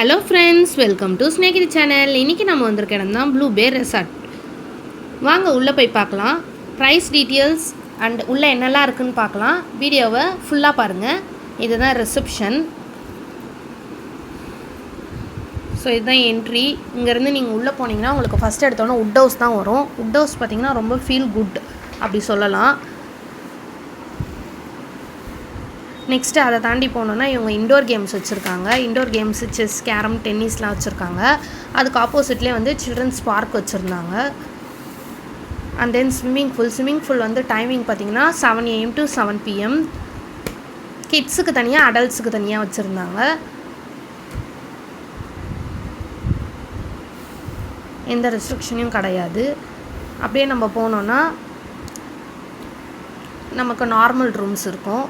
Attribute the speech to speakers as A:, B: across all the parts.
A: Hello friends, welcome to Snegiri channel. இன்றைக்கி நம்ம வந்திருக்க இடம் தான் ப்ளூ பேர் ரெசார்ட். வாங்க உள்ளே போய் பார்க்கலாம். ப்ரைஸ் டீட்டெயில்ஸ் அண்ட் உள்ளே என்னெல்லாம் இருக்குதுன்னு பார்க்கலாம். வீடியோவை ஃபுல்லாக பாருங்கள். இதுதான் ரிசப்ஷன். ஸோ இதுதான் என்ட்ரி. இங்கேருந்து நீங்கள் உள்ளே போனீங்கன்னா உங்களுக்கு ஃபஸ்ட் எடுத்தோன்னே உட் ஹவுஸ் தான் வரும். உட் ஹவுஸ் பார்த்திங்கன்னா ரொம்ப ஃபீல் குட் அப்படி சொல்லலாம். நெக்ஸ்ட்டு அதை தாண்டி போனோன்னா இவங்க இண்டோர் கேம்ஸ் வச்சுருக்காங்க. இண்டோர் கேம்ஸு செஸ், கேரம், டென்னிஸ்லாம் வச்சுருக்காங்க. அதுக்கு ஆப்போசிட்லேயே வந்து சில்ட்ரன்ஸ் பார்க் வச்சுருந்தாங்க. அண்ட் தென் ஸ்விம்மிங் ஃபுல் வந்து டைமிங் பார்த்திங்கன்னா 7 AM to 7 PM. கிட்ஸுக்கு தனியாக, அடல்ட்ஸுக்கு தனியாக வச்சுருந்தாங்க. எந்த ரெஸ்ட்ரிக்ஷனையும் கிடையாது. அப்படியே நம்ம போனோன்னா நமக்கு நார்மல் ரூம்ஸ் இருக்கும்.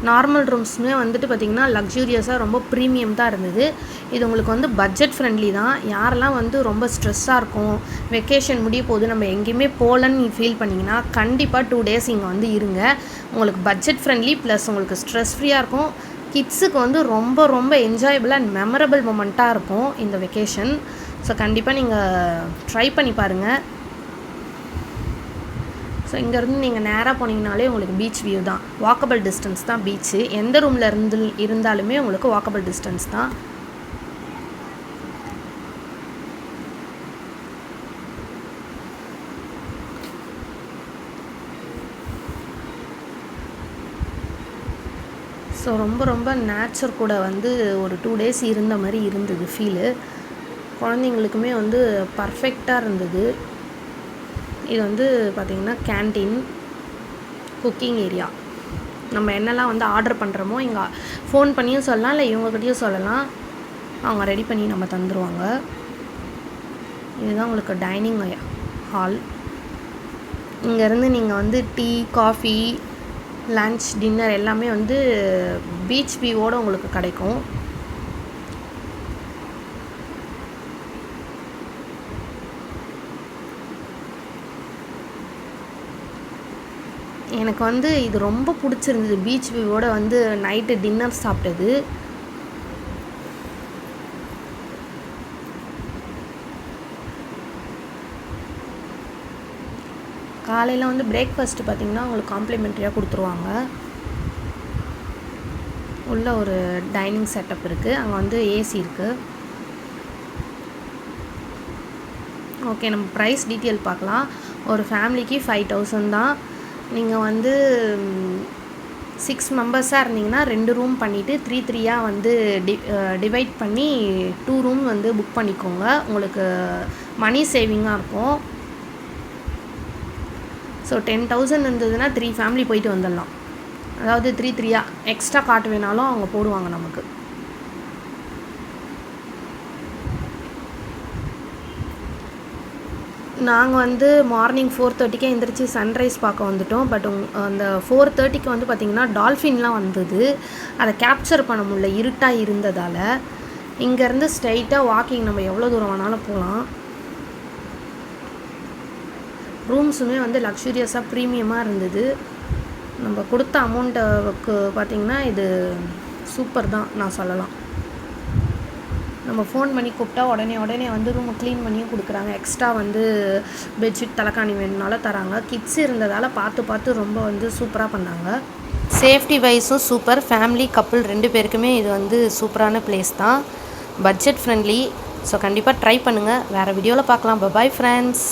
A: நார்மல் ரூம்ஸுமே வந்துட்டு பார்த்திங்கன்னா லக்ஸூரியஸாக ரொம்ப ப்ரீமியம் தான் இருந்தது. இது உங்களுக்கு வந்து பட்ஜெட் ஃப்ரெண்ட்லி தான். யாரெல்லாம் வந்து ரொம்ப ஸ்ட்ரெஸ்ஸாக இருக்கும், வெக்கேஷன் முடிய போது நம்ம எங்கேயுமே போகலன்னு ஃபீல் பண்ணிங்கன்னா கண்டிப்பாக 2 days இங்கே வந்து இருங்க. உங்களுக்கு பட்ஜெட் ஃப்ரெண்ட்லி ப்ளஸ் உங்களுக்கு ஸ்ட்ரெஸ் ஃப்ரீயாக இருக்கும். கிட்ஸுக்கு வந்து ரொம்ப ரொம்ப என்ஜாயபிள் அண்ட் மெமரபிள் மொமெண்ட்டாக இருக்கும் இந்த வெக்கேஷன். ஸோ கண்டிப்பாக நீங்கள் ட்ரை பண்ணி பாருங்கள். ஸோ இங்கேருந்து நீங்கள் நேராக போனீங்கனாலே உங்களுக்கு பீச் வியூ தான். வாக்கபிள் டிஸ்டன்ஸ் தான் பீச்சு. எந்த ரூமில் இருந்தாலுமே உங்களுக்கு வாக்கபிள் டிஸ்டன்ஸ் தான். ஸோ ரொம்ப ரொம்ப நேச்சர் கூட வந்து ஒரு 2 days இருந்த மாதிரி இருந்தது ஃபீலு. குழந்தைங்களுக்குமே வந்து பர்ஃபெக்டாக இருந்தது. இது வந்து பார்த்திங்கன்னா கேன்டீன், குக்கிங் ஏரியா. நம்ம என்னெல்லாம் வந்து ஆர்டர் பண்ணுறோமோ இங்கே ஃபோன் பண்ணியும் சொல்லலாம், இல்லை இவங்கக்கிட்டையும் சொல்லலாம். அவங்க ரெடி பண்ணி நம்ம தந்துடுவாங்க. இதுதான் உங்களுக்கு டைனிங் ஹால். இங்கேருந்து நீங்கள் வந்து டீ, காஃபி, லன்ச், டின்னர் எல்லாமே வந்து பீச் வியூவோடு உங்களுக்கு கிடைக்கும். எனக்கு வந்து இது ரொம்ப பிடிச்சிருந்தது. பீச் வியூவோட வந்து நைட்டு டின்னர் சாப்பிட்டது. காலையில் வந்து பிரேக்ஃபாஸ்ட்டு பார்த்திங்கன்னா உங்களுக்கு காம்ப்ளிமெண்ட்ரியாக கொடுத்துருவாங்க. உள்ள ஒரு டைனிங் செட்டப் இருக்குது. அங்கே வந்து ஏசி இருக்குது. ஓகே, நம்ம ப்ரைஸ் டீட்டெயில் பார்க்கலாம். ஒரு ஃபேமிலிக்கு 5,000 தான். நீங்கள் வந்து 6 மெம்பர்ஸாக இருந்தீங்கன்னா 2 ரூம் பண்ணிவிட்டு 3 வந்து டிவைட் பண்ணி 2 ரூம் வந்து புக் பண்ணிக்கோங்க. உங்களுக்கு மணி சேவிங்காக இருக்கும். ஸோ 10,000 இருந்ததுன்னா 3 ஃபேமிலி போயிட்டு வந்துடலாம். அதாவது 3 எக்ஸ்ட்ரா காட்டு வேணாலும் அவங்க போடுவாங்க நமக்கு. நாங்கள் வந்து மார்னிங் 4:30க்கே எந்திரிச்சு சன்ரைஸ் பார்க்க வந்துட்டோம். பட் அந்த 4:30க்கு வந்து பார்த்திங்கன்னா டால்ஃபின்லாம் வந்தது. அதை கேப்சர் பண்ண முடியல, இருட்டாக இருந்ததால். இங்கேருந்து ஸ்ட்ரைட்டாக வாக்கிங் நம்ம எவ்வளோ தூரம் வேணாலும் போகலாம். ரூம்ஸுமே வந்து லக்ஸூரியஸாக ப்ரீமியமாக இருந்தது. நம்ம கொடுத்த அமௌண்ட்டுக்கு பார்த்திங்கன்னா இது சூப்பர் தான் நான் சொல்லலாம். நம்ம ஃபோன் பண்ணி கூப்பிட்டா உடனே வந்து ரூமை க்ளீன் பண்ணியும் கொடுக்குறாங்க. எக்ஸ்ட்ரா வந்து பெட்ஷீட், தலைக்காணி வேணுனாலும் தராங்க. கிட்ஸ் இருந்ததால் பார்த்து ரொம்ப வந்து சூப்பராக பண்ணாங்க. சேஃப்டி வைஸும் சூப்பர். ஃபேமிலி, கப்புள் 2 பேருக்குமே இது வந்து சூப்பரான பிளேஸ் தான். Budget friendly. ஸோ கண்டிப்பாக ட்ரை பண்ணுங்கள். வேறு வீடியோவில் பார்க்கலாம். Bye friends.